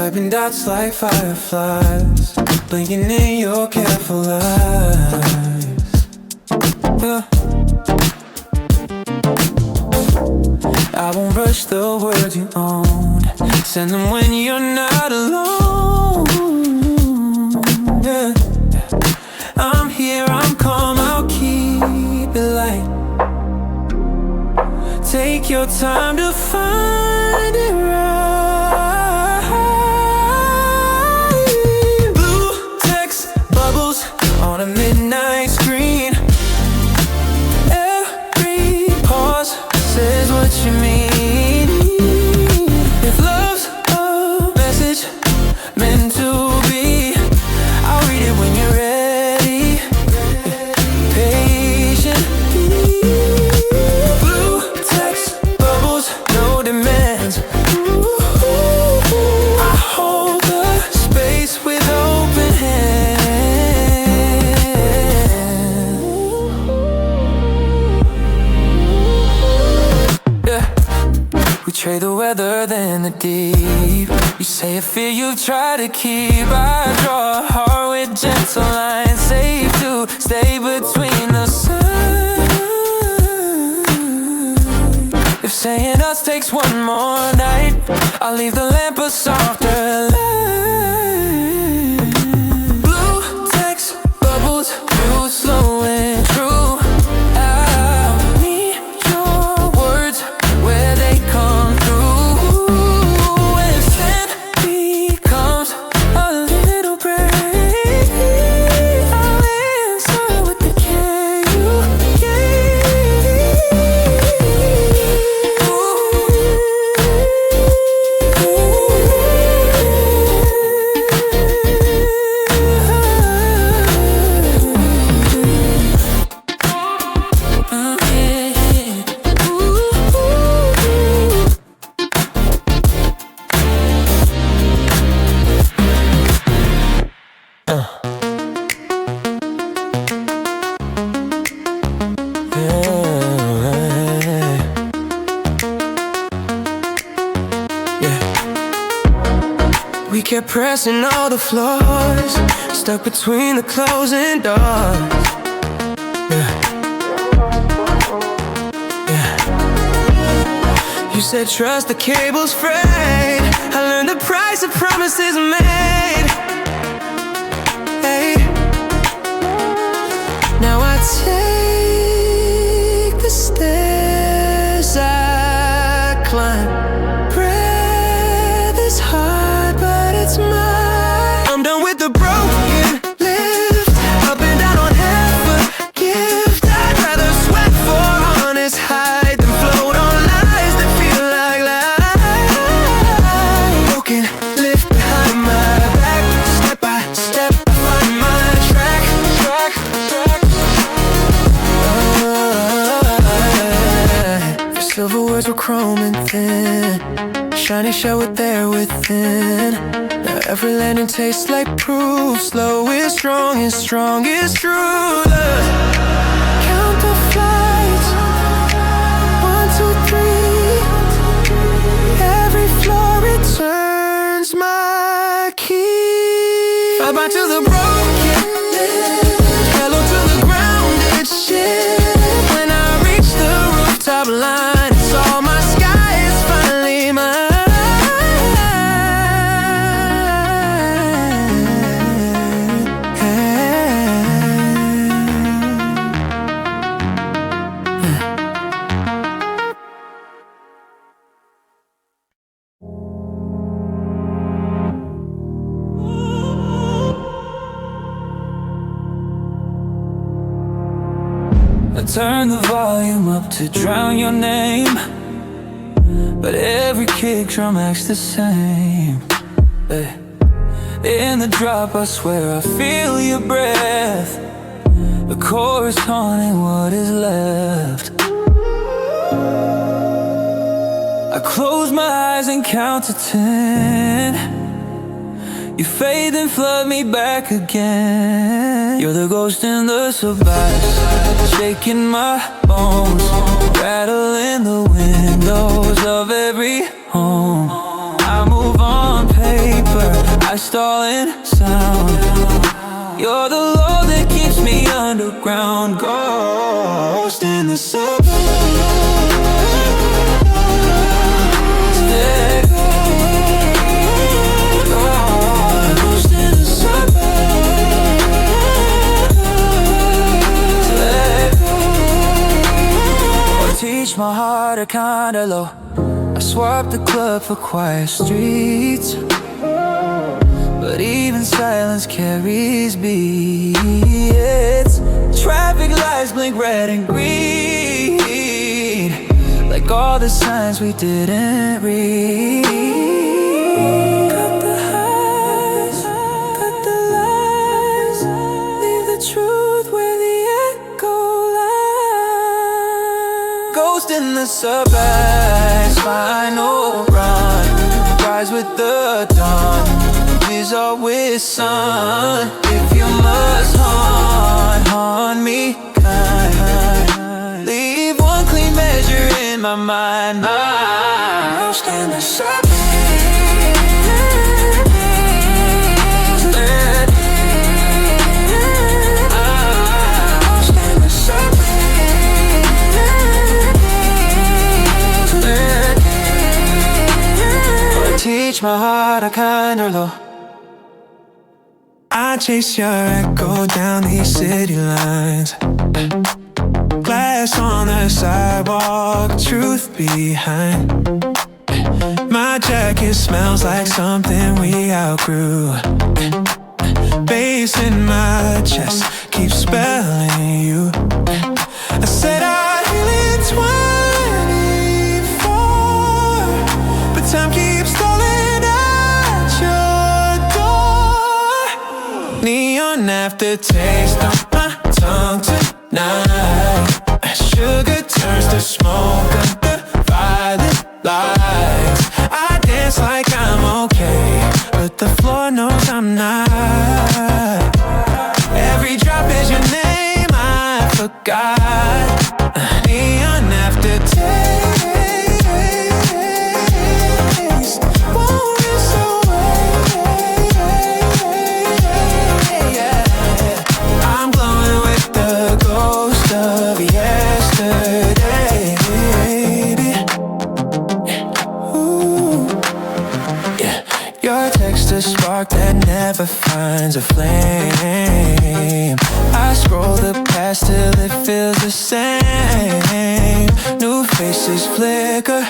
Swiping dots like fireflies, blinking in your careful eyes. Yeah. I won't rush the words you own. Send them when you're not alone. Yeah. I'm here, I'm calm, I'll keep it light. Take your time to find it right. Blue text bubbles on a midnight screen. Every pause says what you mean. If love's a message meant to be, I'll read it when you're ready. Patiently. Blue text bubbles, no demands. I hold the space with open hands. Yeah. We trade the weather, then the deep. You say a fear you've tried to keep. I draw a heart with gentle lines, safe to stay between the signs. If saying us takes one more night, I'll leave the lamp a softer light. Blue text bubbles, you slow and true. I'll need your words where they come through. When sand becomes a little break, I'll answer with the care you gave. We kept pressing all the floors, stuck between the closing doors. Yeah. Yeah. You said trust the cable's frayed. I learned the price of promises made. Hey. Now I take the stairs I climb. Breath is hard, but it's mine. I'm done with the broken lift, up and down on half a gift. I'd rather sweat for honest hide than float on lies that feel like lies. Broken lift behind my back, step by step I find my track. Your silver words were chrome and thin, shiny shell with there within. Now every landing tastes like proof. Slow is strong, is strong is true love. Count the flights, 1, 2, 3. Every floor returns my key. Bye bye to the broken lift, hello to the grounded ship. When I reach the rooftop line, it's all my sky is finally mine. I turn the volume up to drown your name, but every kick drum acts the same. Hey. In the drop I swear I feel your breath, the chorus haunting what is left. I close my eyes and count to 10. You fade and flood me back again. You're the ghost in the suburbs, shaking my bones, rattling the windows of every home. I move on paper, stalling sound. You're the low that keeps me underground. Ghost in the suburbs. Ghost in the suburbs. Or teach my heart a kinda low. I swapped the club for quiet streets, but even silence carries beats. Traffic lights blink red and green, like all the signs we didn't read. Cut the highs, cut the lies, leave the truth where the echo lies. Ghost in the suburbs, final run, rise with the dawn. Is always sun. If you must haunt me kind, leave one clean measure in my mind. Lost in the suburbs. Lost in the suburbs. Teach my heart a kinder low. I chase your echo down these city lines. Glass on the sidewalk, truth behind. My jacket smells like something we outgrew. Bass in my chest keeps spelling you. I said I'd heal in 24, but time keeps stalling at your door. Neon aftertaste on my tongue tonight. Sugar turns to smoke under violet lights. I dance like I'm okay, but the floor knows I'm not. Every drop is your name, I forgot. Neon aftertaste won't rinse away. I'm glowing with the ghost of yesterday, baby. Ooh. Yeah. Your text a spark that never finds a flame. I scroll the past till it feels the same. New faces flicker,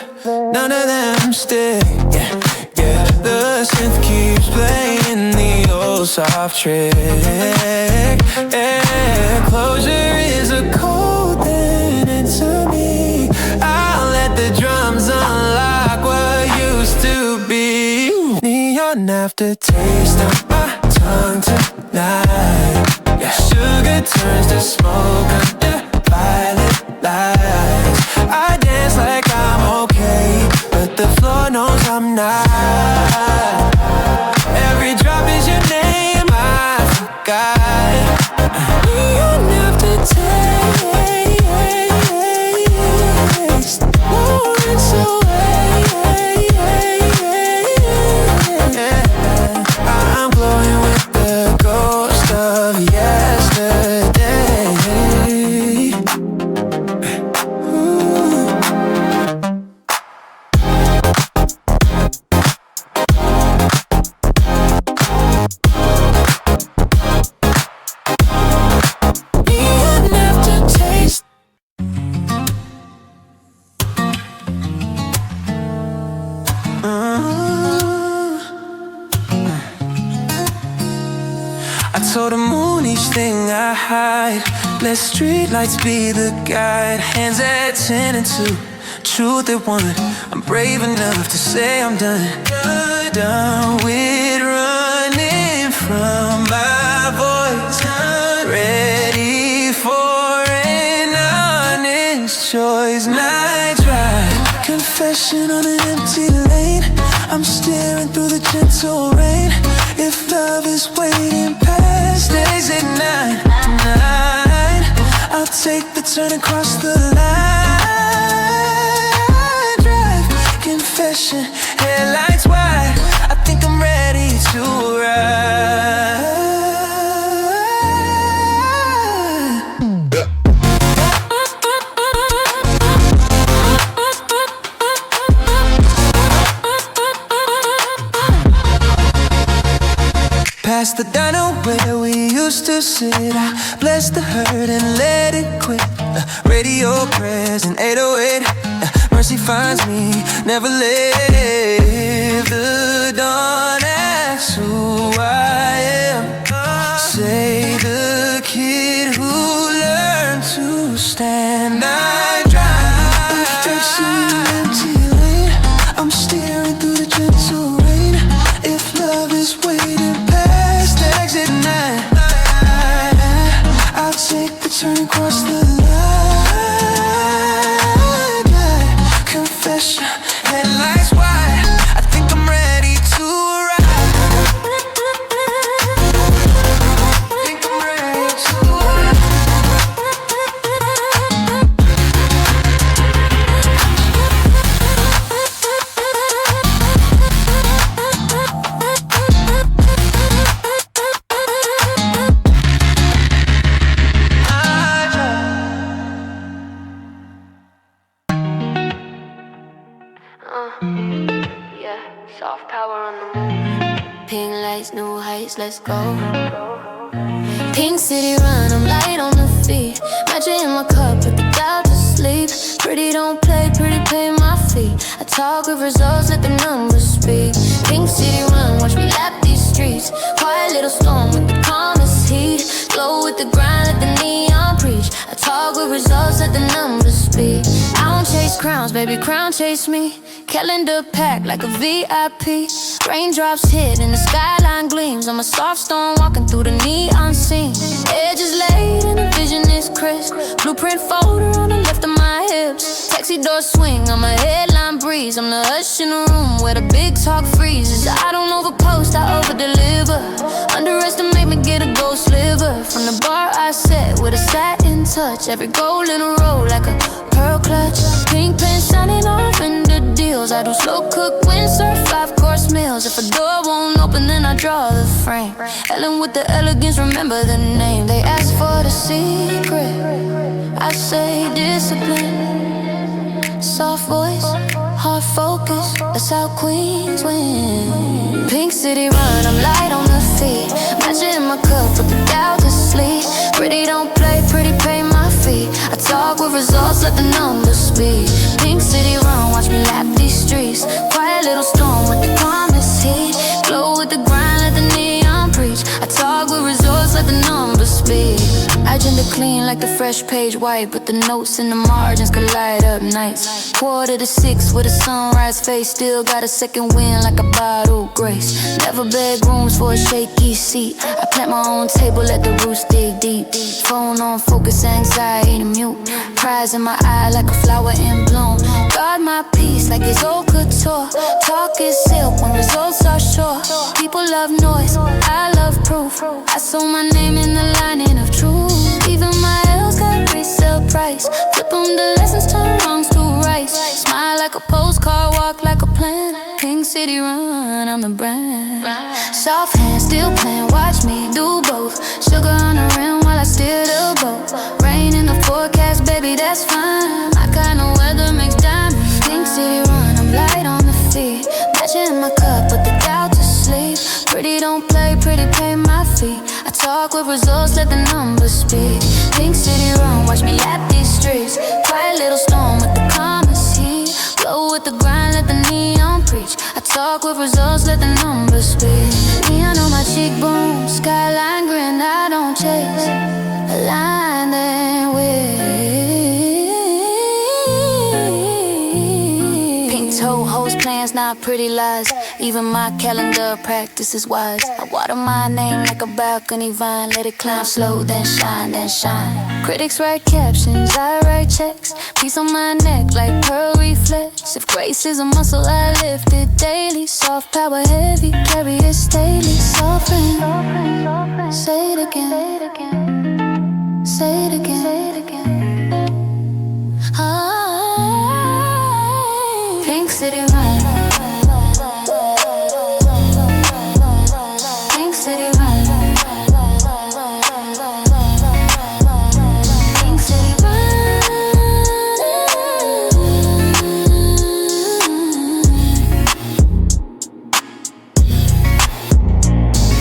none of them stay. Yeah, yeah. The synth keeps playing the old soft trick. Yeah, closure is a cold thing into me. I'll let the drums unlock what used to be. Neon aftertaste on my tongue tonight. Yeah, sugar turns to smoke under violet lights. I dance like I'm okay, but the floor knows I'm not. Every drop is your name, I forgot. Neon aftertaste won't rinse away. I'm glowing with the ghost of yesterday. Ooh. Neon aftertaste. I told the moon each thing I hide. Let streetlights be the guide. Hands at 10 and 2, truth at 1. I'm brave enough to say I'm done. Done with running from my voice. Ready for an honest choice. Night drive, confession on an empty lane. I'm staring through the gentle rain. If love is waiting past days at 9 tonight, I'll take the turn across the line. Drive, confession, headlights wide. I think I'm ready to ride. the diner where we used to sit. I blessed the hurt and let it quit. Radio prayers in 808. Mercy finds me, never live. The dawn asks who I am. Say the kid who learned to stand. I drive through an empty lane. I'm steering through the gentle rain. If love is waiting past exit 9, I'll take the turn across the line. Confession, headlights wide. I think I'm ready to ride. Think I'm ready to ride. Yeah, soft power on the move. Pink lights, new heights, let's go. Pink city run, I'm light on the feet. Magic in my cup, put the doubt to sleep. Pretty don't play, pretty pay my fee. I talk with results, let the numbers speak. Pink city run, watch me lap these streets. Quiet little storm with the calmest heat. Glow with the grind, let the neon preach. I talk with results, let the numbers speak. I don't chase crowns, baby, crown chase me. Calendar packed like a VIP. Raindrops hit and the skyline gleams. I'm a soft stone walking through the neon scene. Edges laid and the vision is crisp. Blueprint folder on the left of my hips. Taxi door swing, I'm a headline breeze. I'm the hush in the room where the big talk freezes. I don't overpost, I overdeliver. Underestimate me, get a gold sliver. From the bar I set with a satin touch. Every goal in a row like a pearl clutch. Pink pen shining off in the deals. I do slow cook, windsurf, 5-course meals. If a door won't open, then I draw the frame. Ellen with the elegance, remember the name. They ask for the secret, I say discipline. Soft voice, hard focus, that's how queens win. Pink city run, I'm light on the feet. Magic in my cup, put the doubt to sleep. Pretty don't play, pretty pay my fee. I talk with results, let the numbers speak. Pink city run, watch me lap these streets. Quiet little storm with the calmest heat. Glow with the grind, let the neon preach. I talk with results, let the numbers speak. Agenda clean like the fresh page white, but the notes in the margins could light up nights. 5:45 with a sunrise face, still got a second wind like a bottle grace. Never beg rooms for a shaky seat. I plant my own table, let the roots dig deep. Phone on focus, anxiety mute. Prize in my eye like a flower in bloom. Guard my peace like it's haute couture. Talk is silk when results are sure. People love noise, I love proof. I saw my name in the lining of truth. Even my L's got resale price. Flip them, the lessons turn wrongs to rights. Smile like a postcard, walk like a plan. Pink city run, I'm the brand. Soft hands still playing, watch me do both. Sugar on the rim while I steer the boat. Rain in the forecast, baby, that's fine. My kind of weather makes diamonds. Pink city run, I'm light on the feet. Matching in my cup, put the doubt to sleep. Pretty don't play, pretty pay my fee. I talk with results, let the numbers speak. Pink city run, watch me lap these streets. Quiet little storm with the calmest heat. Glow with the grind, let the neon preach. I talk with results, let the numbers speak. Neon on my cheekbones, skyline grin, I don't chase. A line then with pink toe hoes, plans, not pretty lies. Even my calendar practice is wise. I water my name like a balcony vine. Let it climb slow, then shine, then shine. Critics write captions, I write checks. Peace on my neck like pearl reflex. If grace is a muscle, I lift it daily. Soft power heavy, carry it daily. Soft rain, say it again. Say it again. Pink city run. Pink city run. Pink city run.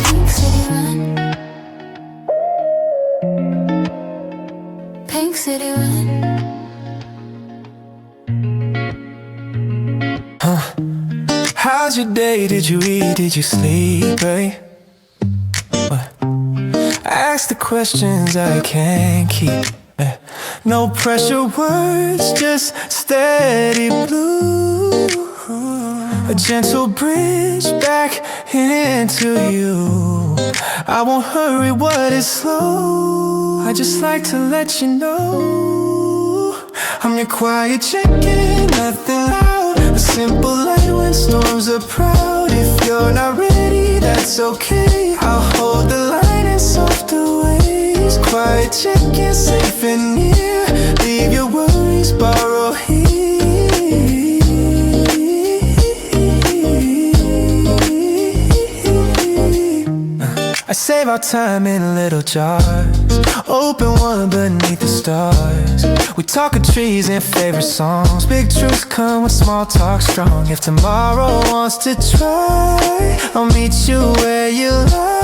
Pink city run. How's your day? Did you eat? Did you sleep, babe? What? Ask the questions I can't keep. No pressure words, just steady blue. A gentle bridge back into you. I won't hurry what is slow. I just like to let you know I'm your quiet chicken, nothing loud. A simple light when storms are proud. If you're not ready, that's okay. I'll hold the line in softer ways. Quiet chicken, safe and near. Leave your worries, borrow here. I save our time in little jars. Open one beneath the stars. We talk of trees and favorite songs. Big truths come with small talk strong. If tomorrow wants to try, I'll meet you where you lie.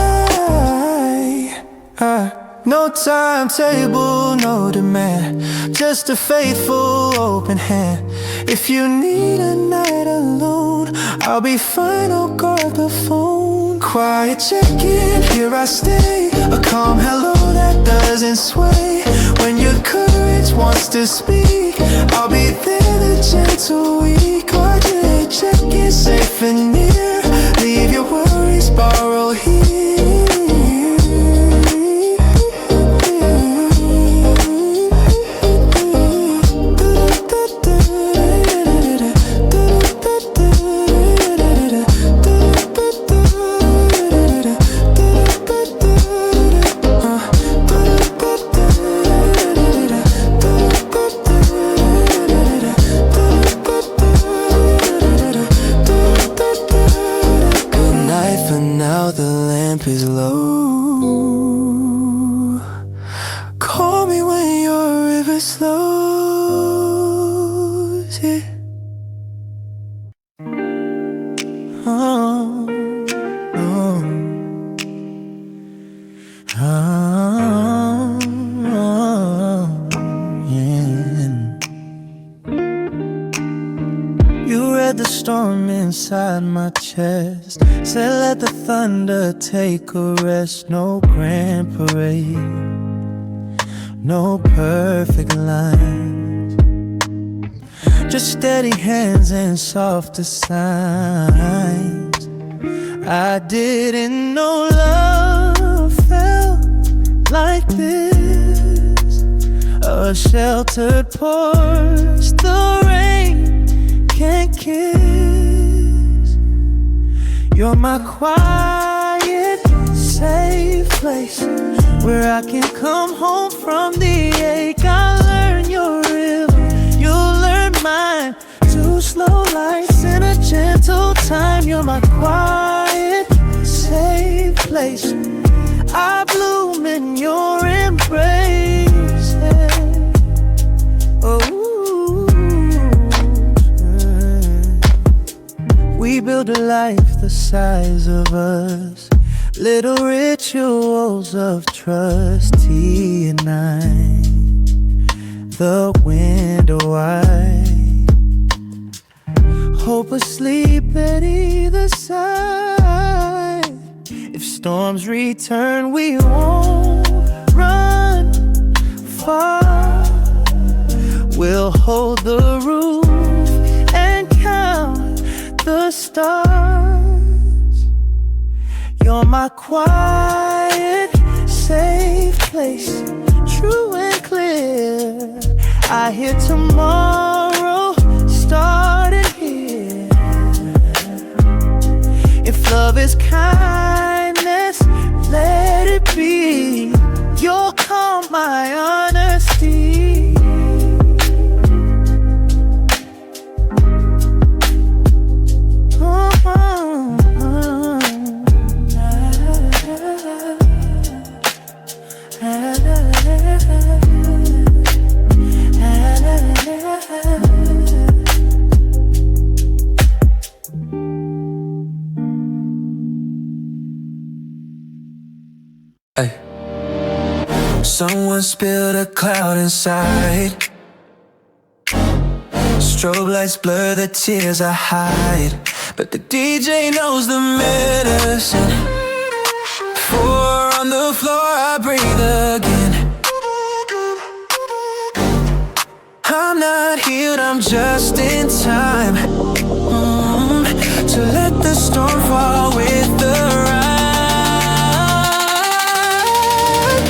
No timetable, no demand. Just a faithful open hand. If you need a night alone, I'll be fine, I'll guard the phone. Quiet check-in, here I stay. A calm hello that doesn't sway. When your courage wants to speak, I'll be there, the gentle weak. Quiet check-in, safe and near. Leave your worries, borrow here. Is low. Call me when your river slows, yeah. Oh, oh, oh, oh, yeah. You read the storm inside my chest. Said let the thunder take a rest. No grand parade, no perfect lines, just steady hands and softer signs. I didn't know love felt like this. A sheltered porch the rain can't kiss. You're my quiet, safe place where I can come home from the ache. I learn your rhythm, you'll learn mine. Two slow lights in a gentle time. You're my quiet, safe place. I bloom in your embrace. Oh. We build a life the size of us. Little rituals of trust. Tea and night, the window wide. Hope asleep at either side. If storms return, we won't run far. We'll hold the roof and count the stars. You're my quiet, safe place, true and clear. I hear tomorrow started here. If love is kindness, let it be. You'll calm my honesty. Hey. Someone spilled a cloud inside. Strobe lights blur the tears I hide, but the DJ knows the medicine. 4 on the floor, I breathe again. I'm not healed, I'm just in time to let the storm fall with the ride.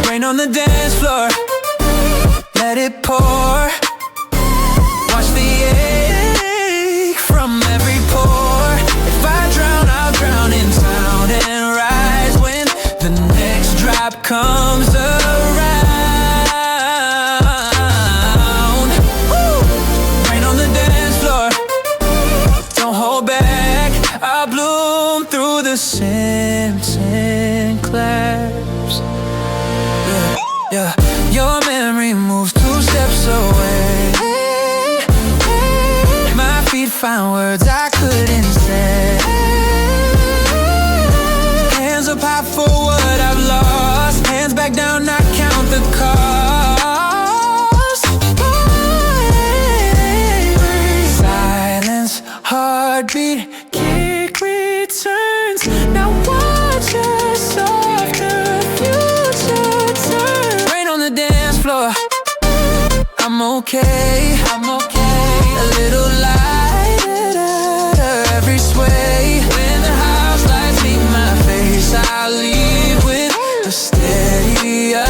Rain on the dance floor, let it pour. Watch the ache from every pore. If I drown, I'll drown in sound and rise when the next drop comes around. Woo! Rain on the dance floor, don't hold back. I'll bloom through the Simpson claps. Yeah, your memory moves 2 steps away. My feet found words I couldn't say. Hands up high for what I've lost. Hands back down, I count the cost. Silence, heartbeat, kick returns. Now watch us softer future turn. Rain on the dance floor, I'm okay, I'm okay. A little lighter every sway. When the house lights meet my face, I'll leave with a steadier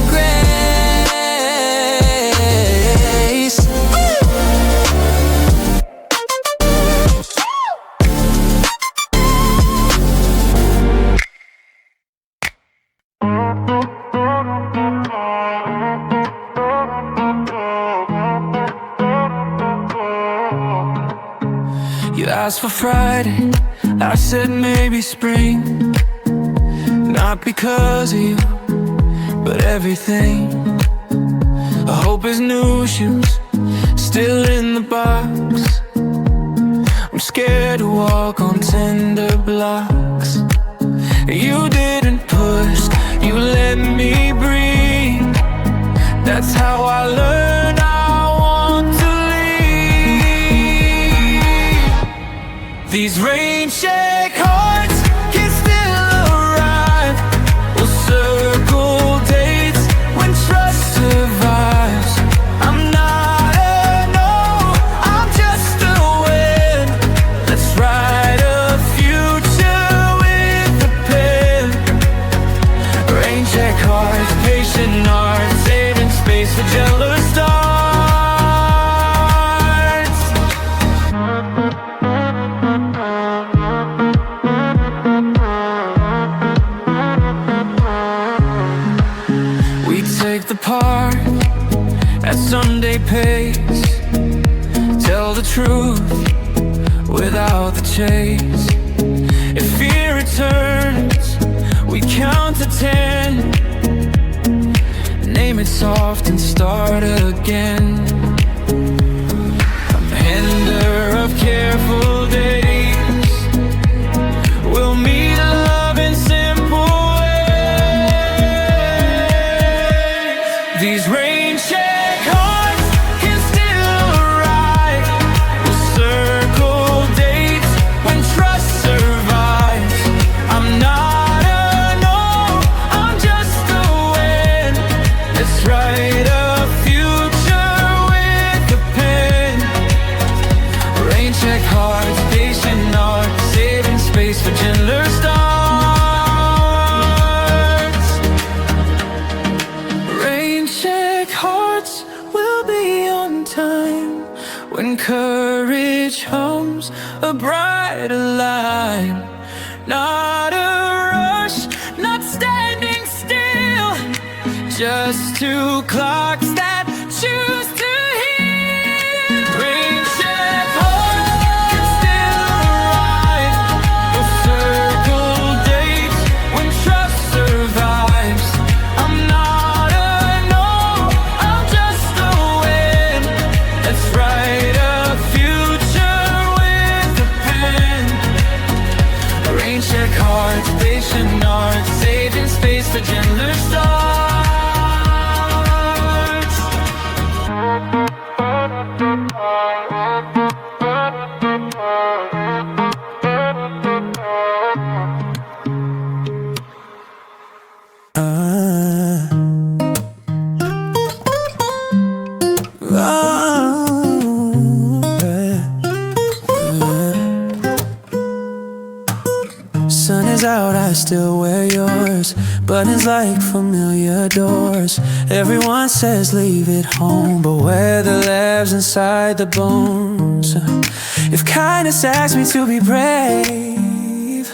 grace. You asked for Friday, I said maybe spring. Not because of you, but everything. I hope his new shoes still in the box. I'm scared to walk on tender blocks. You didn't push, you let me breathe. That's how I learned I want to leave. These rain-shake hearts can still arrive. We'll circle dates when trust survives. I'm not a no, I'm just a win. Let's write a future with a pen. Rain-shake hearts, patient hearts, saving space for jealous stars. Take the park at Sunday pace. Tell the truth without the chase. If fear returns, we count to 10. Name it soft and start again. I'm ender of careful days. We'll meet love in simple ways. These rain-shake hearts can still arrive. We'll circle dates when trust survives. I'm not a no, I'm just a win. Let's write a future with a pen. Rain-shake hearts, patient hearts, saving space for gentler starts. Rain-shake hearts will be on time when courage hums a brighter line. Not a rush, not standing still, just 2 clocks that choose to heal. Rain-shake hearts can still arrive. We'll circle dates when trust survives. I'm not a no, I'm just a win. Let's write a future with a pen. Rain-shake hearts, patient hearts, saving space for gentler starts. I still wear yours. Buttons like familiar doors. Everyone says leave it home, but where the labs inside the bones. If kindness asks me to be brave,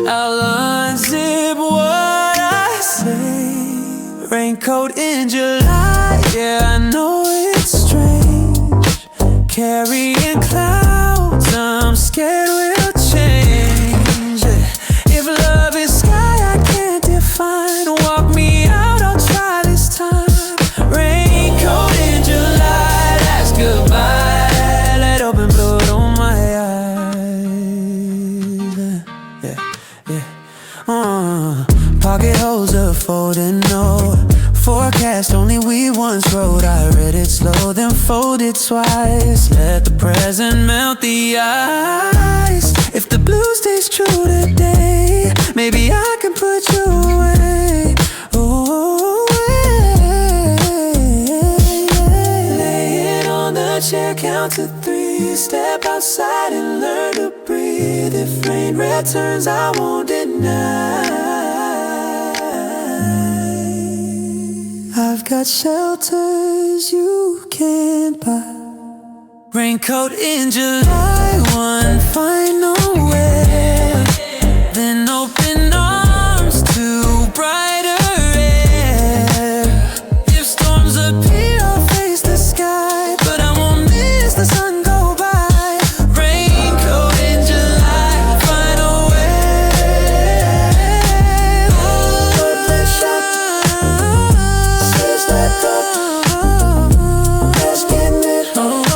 I'll unzip what I say. Raincoat in July, yeah, I know it's strange. Carrying clouds, I'm scared we'll change. If love is sky I can't define, walk me out, I'll try this time. Raincoat in July, that's goodbye. Let open blood on my eyes. Yeah. Pocket holes a folding note. Forecast only we once wrote. I read it slow, then folded twice. Let the present melt the ice. If the blue stays true today, maybe I can put you away. Ooh, laying on the chair, count to 3. Step outside and learn to breathe. If rain returns, I won't deny. I've got shelters you can't buy. Raincoat in July, one final wear. Then open arms to brighter air. If storms appear, I'll face the sky, but I won't miss the sun go by. Raincoat in July, final wear. Open shop, sleeves like up. Let's get it home.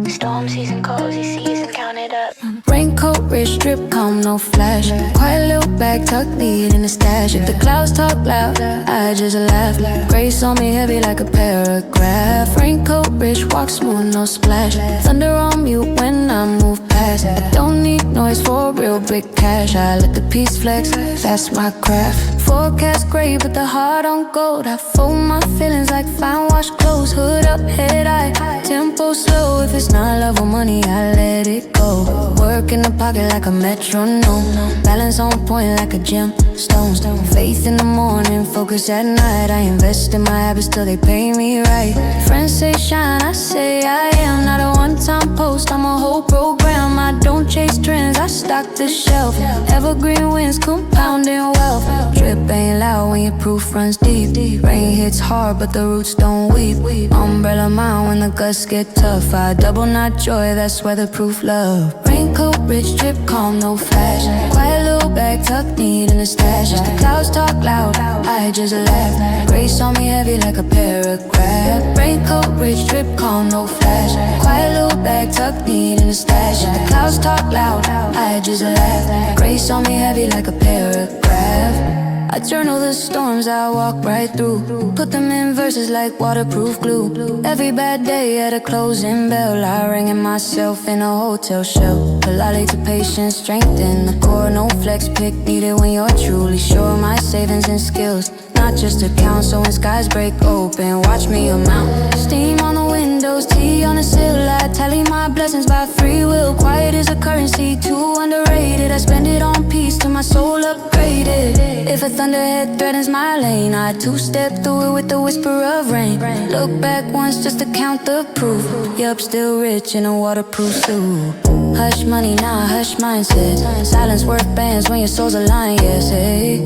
Storm season, cozy season, count it up. Raincoat, wrist strip, calm, no flash. Quiet little bag, tucked neat in the stash. If the clouds talk loud, I just laugh. Grace on me heavy like a paragraph. Raincoat, wrist, walk smooth, no splash. Thunder on mute when I move past. I don't need noise for real big cash. I let the peace flex, that's my craft. Forecast gray, but the heart on gold. I fold my feelings like fine wash clothes. Hood up, head high, tempo slow. If it's not love or money, I let it go. Work in the pocket like a metronome. Balance on point like a gemstone. Faith in the morning, focus at night. I invest in my habits till they pay me right. Friends say shine, I say I am. Not a one-time post, I'm a whole program. I don't chase trends, I stock the shelf. Evergreen winds, compounding wealth. Drip ain't loud when your proof runs deep. Rain hits hard, but the roots don't weep. Umbrella mine when the gusts get tough. I double knot joy, that's weatherproof love. Raincoat, rich drip, calm, no flash. Quiet little bag, tucked neat in the stash. If the clouds talk loud, I just laugh. Grace on me heavy like a paragraph. Raincoat, rich drip, calm, no flash. Quiet little bag, tucked neat in the stash. If the clouds talk loud, I just laugh. Grace on me heavy like a paragraph. I journal the storms I walk right through. Put them in verses like waterproof glue. Every bad day at a closing bell, I ring in myself in a hotel shell. Politely to patience, strength in the core. No flex pick needed when you're truly sure. My savings and skills, not just account. So when skies break open, watch me amount. Steam on the windows, tea on the sill. I tally my blessings by free will. Quiet is a currency, too underrated. I spend it on peace till my soul upgraded. If a thunderhead threatens my lane, I two-step through it with the whisper of rain. Look back once just to count the proof. Yup, still rich in a waterproof suit. Hush money, nah, hush mindset. Silence worth bands when your soul's aligned, yes, hey.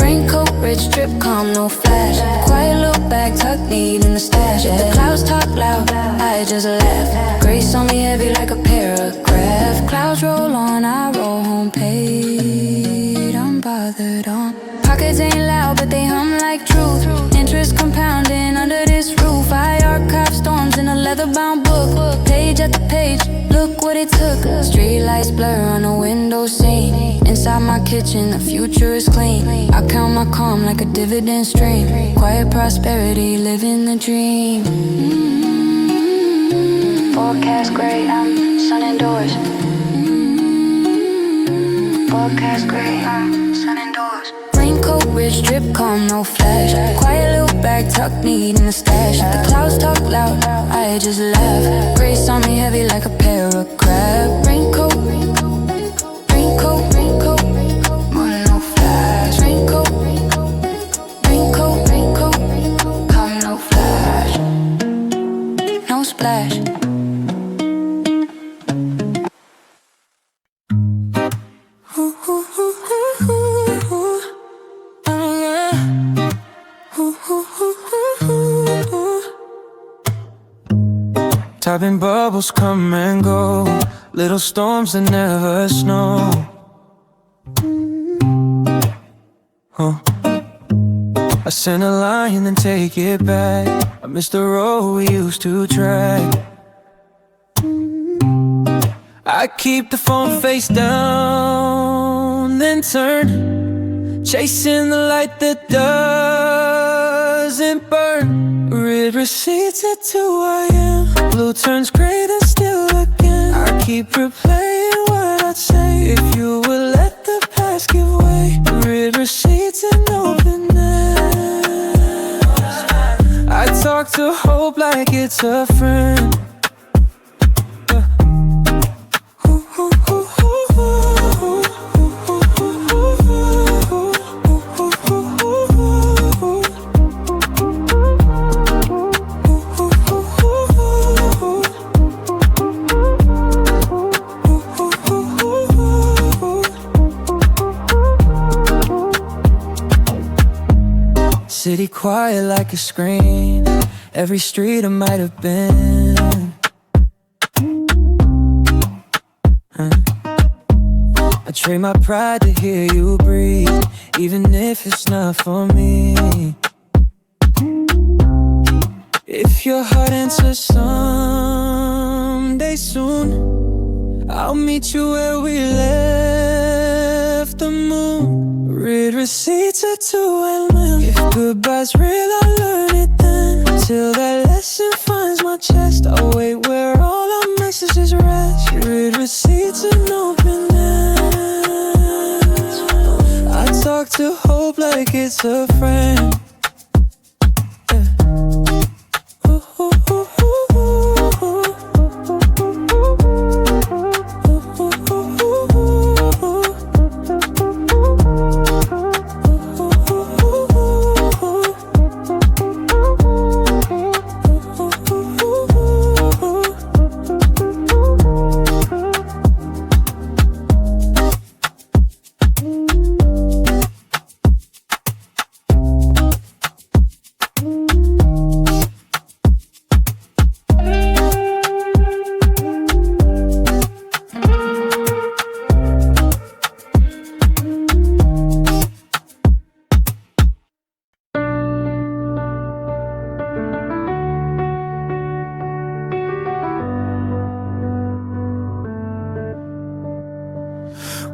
Raincoat, rich drip, calm, no flash. Quiet little bag, tucked neat in the stash. If the clouds talk loud, I just laugh. Grace on me heavy like a paragraph. Clouds roll on, I roll home paid. I'm bothered on. Pockets ain't loud, but they hum like truth. Interest compounding under this roof. I archive storms in a leather-bound book. Page at the page, look what it took. Street lights blur on a window scene. Inside my kitchen, the future is clean. I count my calm like a dividend stream. Quiet prosperity, living the dream. Forecast gray, I'm sun indoors. Forecast gray, I'm sun indoors. Raincoat, rich drip, calm, no flash. Quiet little bag tucked, neat in the stash. The clouds talk loud, I just laugh. Grace on me heavy like a paragraph. Raincoat, raincoat, raincoat, more no flash. Raincoat, raincoat, raincoat, calm, no flash, no splash. Topping bubbles come and go, little storms that never snow. I send a line and then take it back. I miss the road we used to track. I keep the phone face down, then turn, chasing the light that doesn't burn. Red receipts at 2 a.m. Blue turns gray, then still again. I keep replaying what I'd say if you would let the past give way. Red receipts and open ends. I talk to hope like it's a friend. City quiet like a scream. Every street I might have been. I trade my pride to hear you breathe, even if it's not for me. If your heart answers someday soon, I'll meet you where we left the moon. Read receipts are 2 a.m. If goodbye's real, I'll learn it then. Till that lesson finds my chest, I'll wait where all our messages rest. Read receipts and open ends. I talk to hope like it's a friend.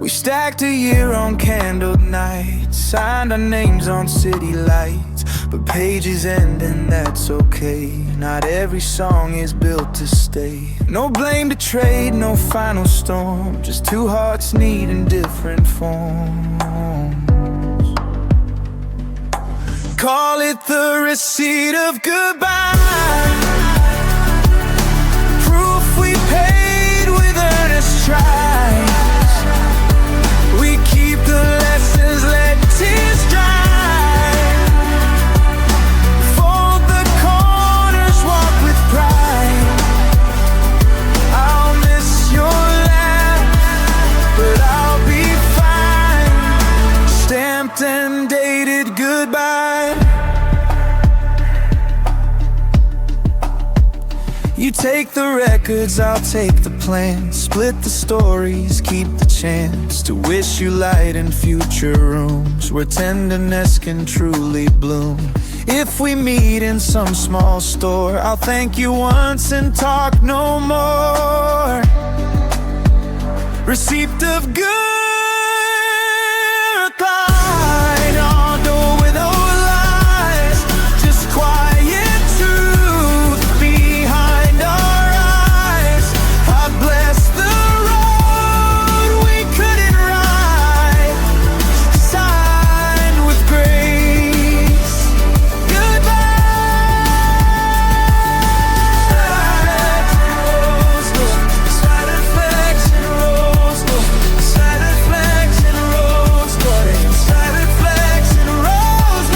We stacked a year on candled nights, signed our names on city lights. But pages end and that's okay. Not every song is built to stay. No blame to trade, no final storm. Just two hearts needing different forms. Call it the receipt of goodbye. Proof we paid with earnest tries. We keep the lessons, let tears dry. Fold the corners, walk with pride. I'll miss your laugh, but I'll be fine. Stamped and dated goodbye. You take the records, I'll take the plans. Split the stories, keep the chance to wish you light in future rooms where tenderness can truly bloom. If we meet in some small store, I'll thank you once and talk no more. receipt of good. Glide on door with no lies, just quiet truth behind our eyes. I bless the road we couldn't ride, signed with grace. Goodbye. Side reflection rose, side reflection rose, side reflection rose,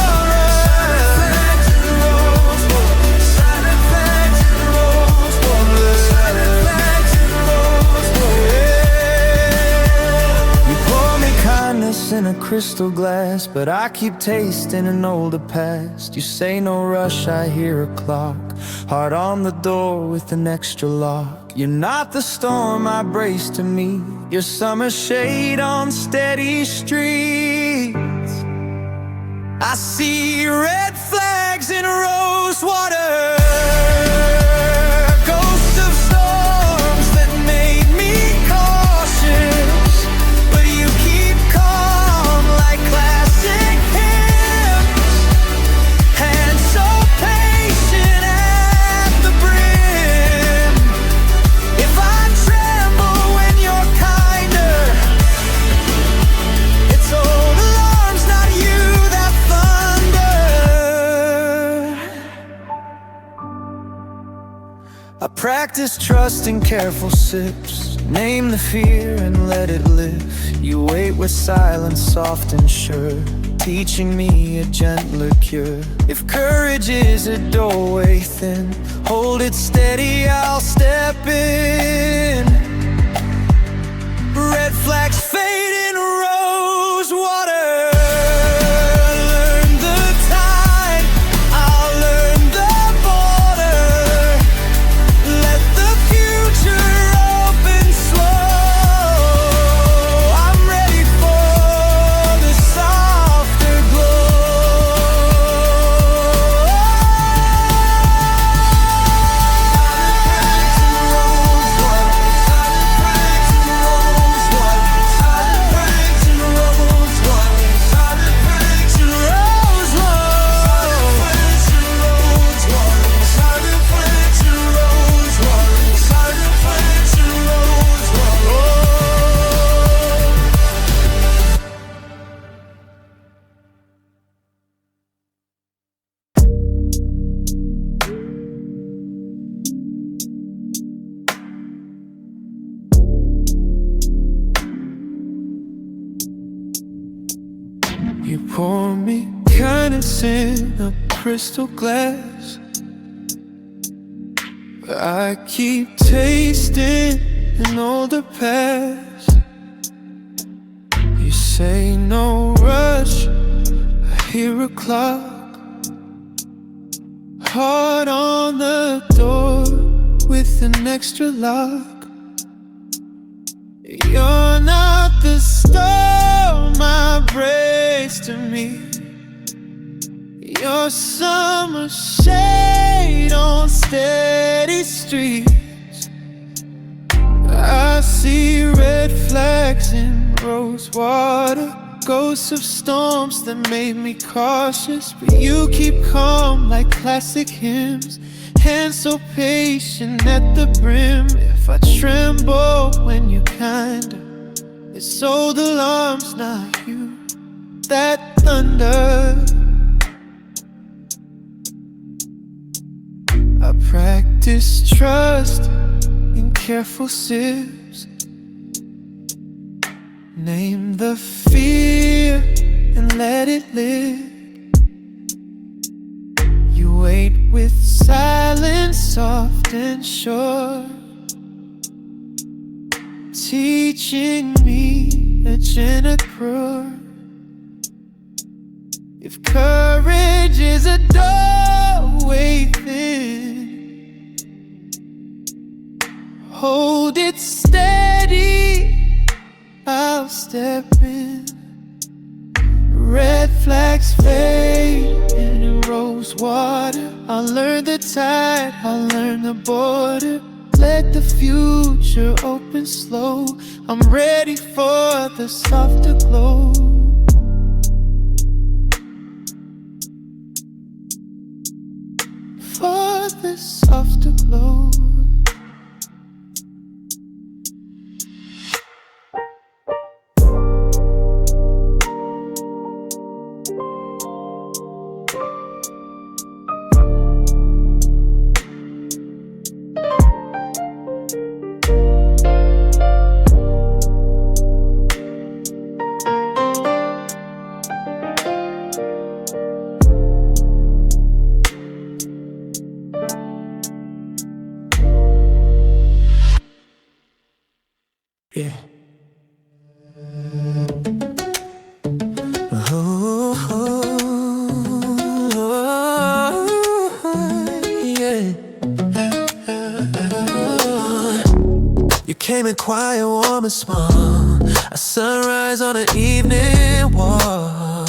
side reflection rose, side reflection rose. You pour me kindness in a crystal glass, but I keep tasting an older past. You say no rush, I hear a clock, heart on the door with an extra lock. You're not the storm I brace to meet, your summer shade on steady streets. I see red flags in rose water, ghosts of storms that made me cautious, but you keep calm like classic hymns, and so patient at the brim. If I tremble when you're kinder, it's old alarms, not you, that thunder. I practice trust in careful sips, name the fear and let it live. You wait with silence soft and sure, teaching me a gentler cure. If courage is a doorway thin, hold it steady, I'll step in. Red flags fade in rose water. Learn the tide, I'll learn the border. Let the future open slow. I'm ready for the softer You pour me kindness in a crystal glass, but I keep tasting an older past. You say no rush, I hear a clock, heart on the door with an extra lock. You're not the storm I brace to me, your summer shade on steady streets. I see red flags in rose water, ghosts of storms that made me cautious, but you keep calm like classic hymns, hands so patient at the brim. If I tremble when you're kinder, it's old alarms, not you, that thunder. I practice trust in careful sips, name the fear and let it live. You wait with silence soft and sure, teaching me a gentle. If courage is a doorway thin, hold it steady, I'll step in. Red flags fade in rose water, I'll learn the tide, I'll learn the border. Let the future open slow. I'm ready for the softer glow. For the softer glow. Yeah. Oh, yeah. You came in quiet, warm and small, a sunrise on an evening walk.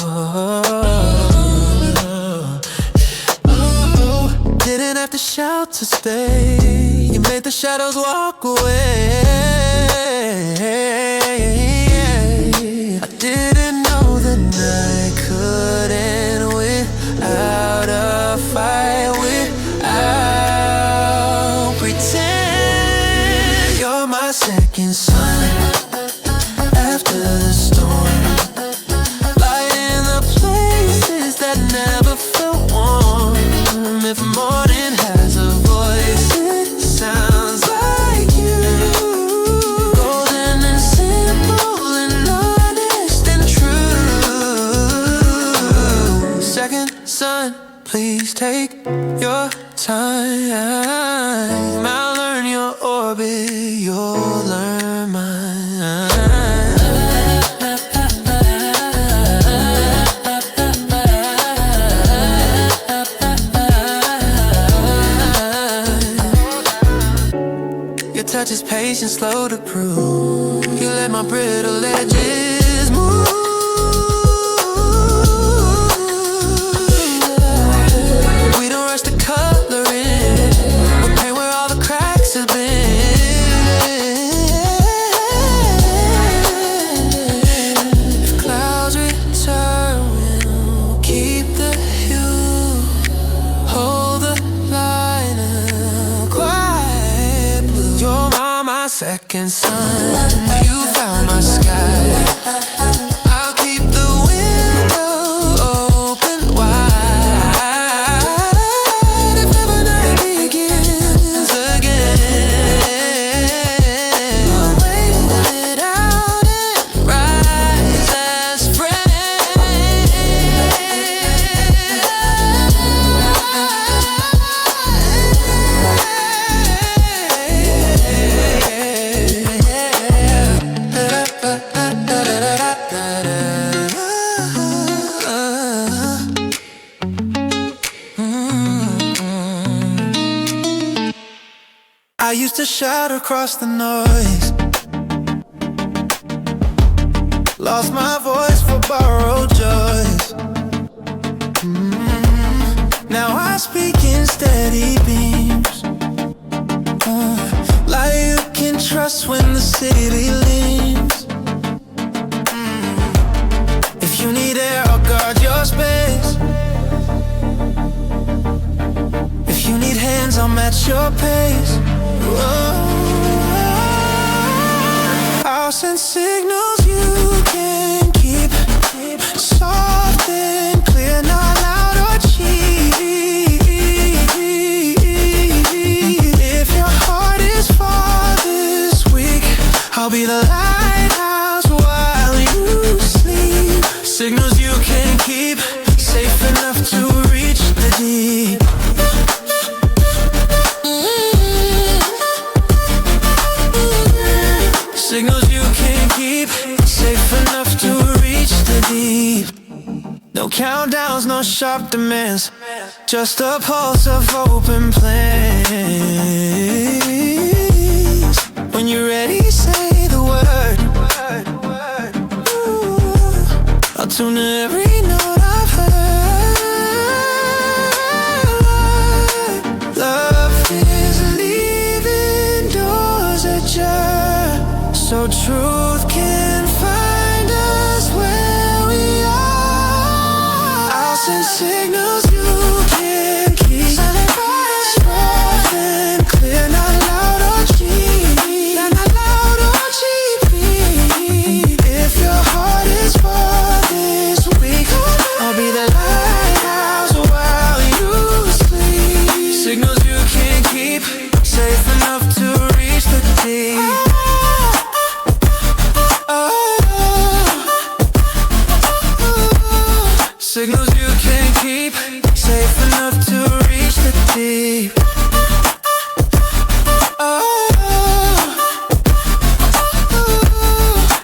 Didn't have to shout to stay. You made the shadows walk away. I didn't know the night could end without a fight, without pretend. You're my second sun after the storm, lighting the places that never felt warm. If morning has a voice, it sounds like you. Golden and simple and honest and true. Second son, please take your time. I'll learn your orbit, you'll learn mine. Touch is patient, slow to prove. You let my brittle edges move. We don't rush the coloring. We paint where all the cracks have been. If clouds return, we'll keep the hue. Hold the line and quiet blue. You're my second sun. You found my sky. I'll keep the window open wide. If ever night begins again, we'll wait it out and rise as friends. I used to shout across the noise, lost my voice for borrowed joys. Now I speak in steady beams, like you can trust when the city leans. If you need air, I'll guard your space. If you need hands, I'll match your pace. I'll send signals you can keep, soft and clear, not loud or cheap. If your heart is far this week, I'll be the lighthouse while you sleep. Signals you can keep, safe enough to reach the deep. Signals you can keep, safe enough to reach the deep. No countdowns, no sharp demands, just a pulse of open plans. When you're ready, say the word. I'll tune to every note I've heard. Love is leaving Signals you can't keep. Silent voice, and clear, not loud or cheap. Not loud or cheap. If your heart is for this week, I'll be the lighthouse while you sleep. Signals you can't keep, safe enough to reach the deep. Signals you can't keep, safe enough to reach the deep.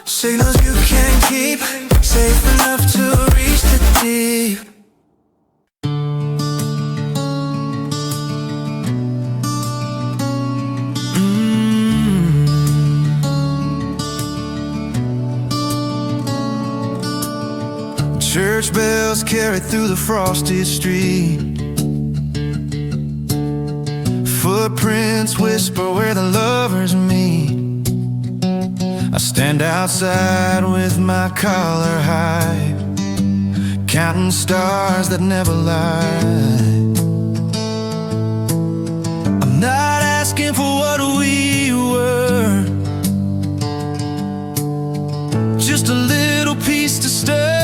Signals you can't keep, safe enough to reach the deep. Church bells carry through the frosted street. Footprints whisper where the lovers meet. I stand outside with my collar high, counting stars that never lie. I'm not asking for what we were, just a little piece to stir.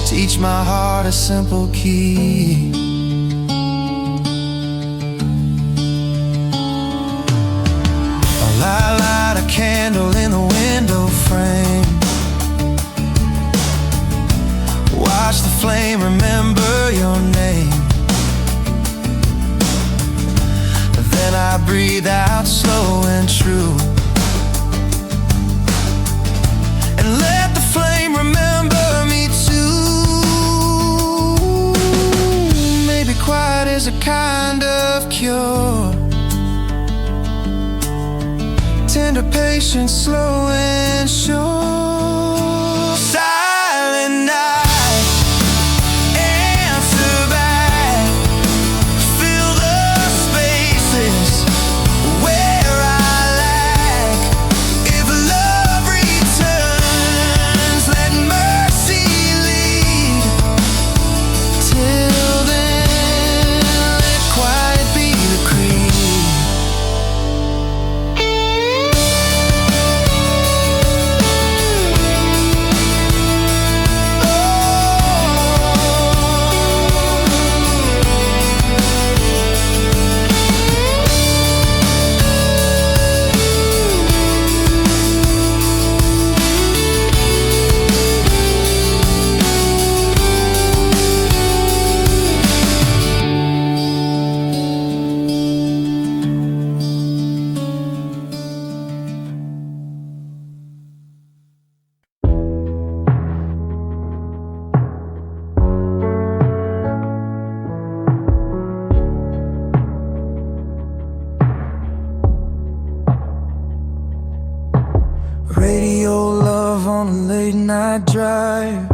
Teach my heart a simple key. I light a candle in the window frame, watch the flame remember your name. Then I breathe out slow and true, and let the flame remember me too. Maybe quiet is a kind of cure, tender patience, slow and sure. Silent night, answer back, fill the spaces where I lack. If love returns, let mercy lead. Till then, let quiet be the creed. Radio love on a late night drive.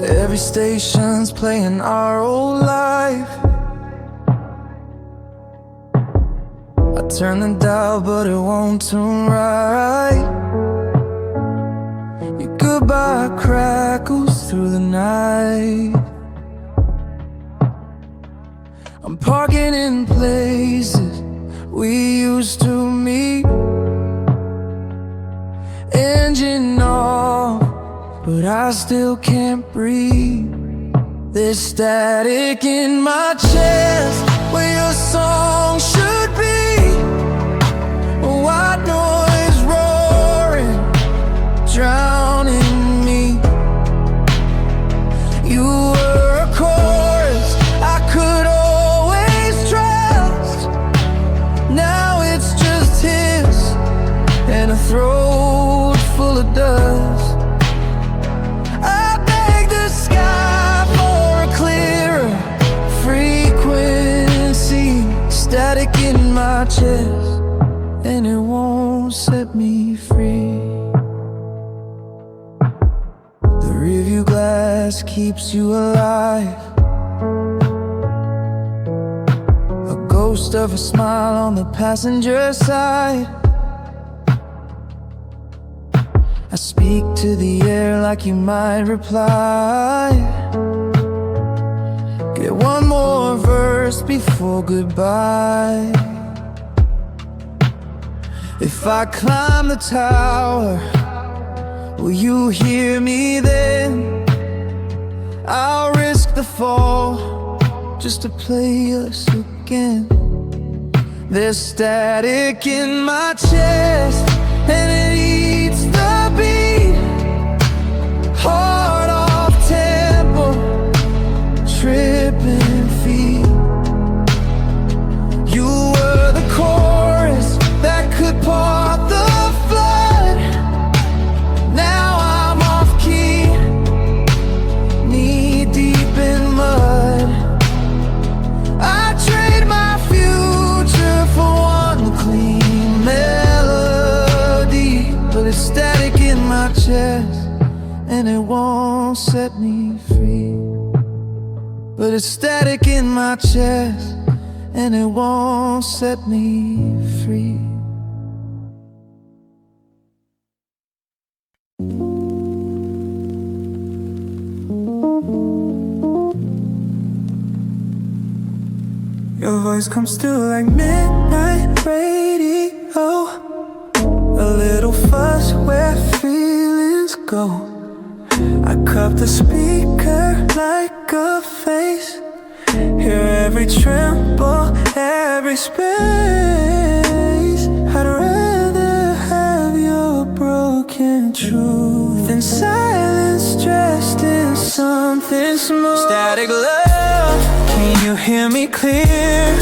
Every station's playing our old life. I turn the dial but it won't tune right. Your goodbye crackles through the night. I'm parking in places we used to meet. Engine off, but I still can't breathe. There's static in my chest where your song should be. White noise roaring, drowning me. You were a chorus I could always trust. Now it's just his and a throat full of dust. I beg the sky for a clearer frequency. static in my chest, and it won't set me free. The rearview glass keeps you alive, a ghost of a smile on the passenger side. I speak to the air like you might reply. Get one more verse before goodbye. If I climb the tower, will you hear me then? I'll risk the fall just to play us again. There's static in my chest, and it eats the beat. Heart off tempo, tripping feet. You were the chorus that could part the flood. Now I'm off key, knee deep in mud. I trade my future for one clean melody, but it's static in my chest, and it won't set me free. But it's static in my chest, and it won't set me free. Your voice comes through like midnight radio, a little fuss where feelings go. I cup the speaker like a face, hear every tremble, every space. I'd rather have your broken truth than silence dressed in something smooth. Static love, can you hear me clear?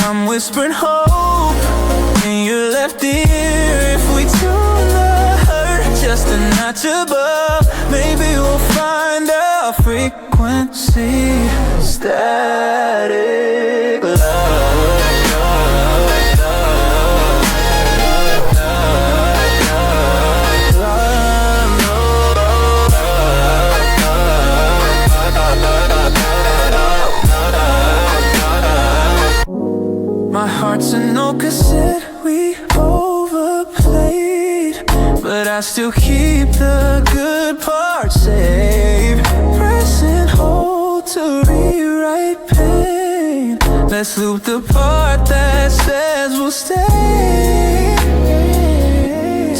I'm whispering hope in your left ear. If we tune the hurt just a notch above, maybe we'll find our frequency. Static love. My heart's an old cassette we overplayed, but I still keep the good parts saved. Pressing hold to rewrite pain. Let's loop the part that says we'll stay.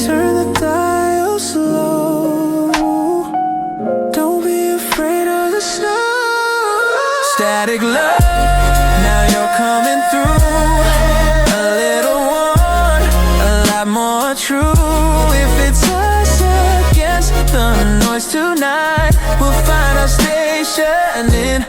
Turn the dial slow, don't be afraid of the snow. Static love, now you're coming through. A little one, a lot more true. If it's us against the noise tonight, we'll find our station in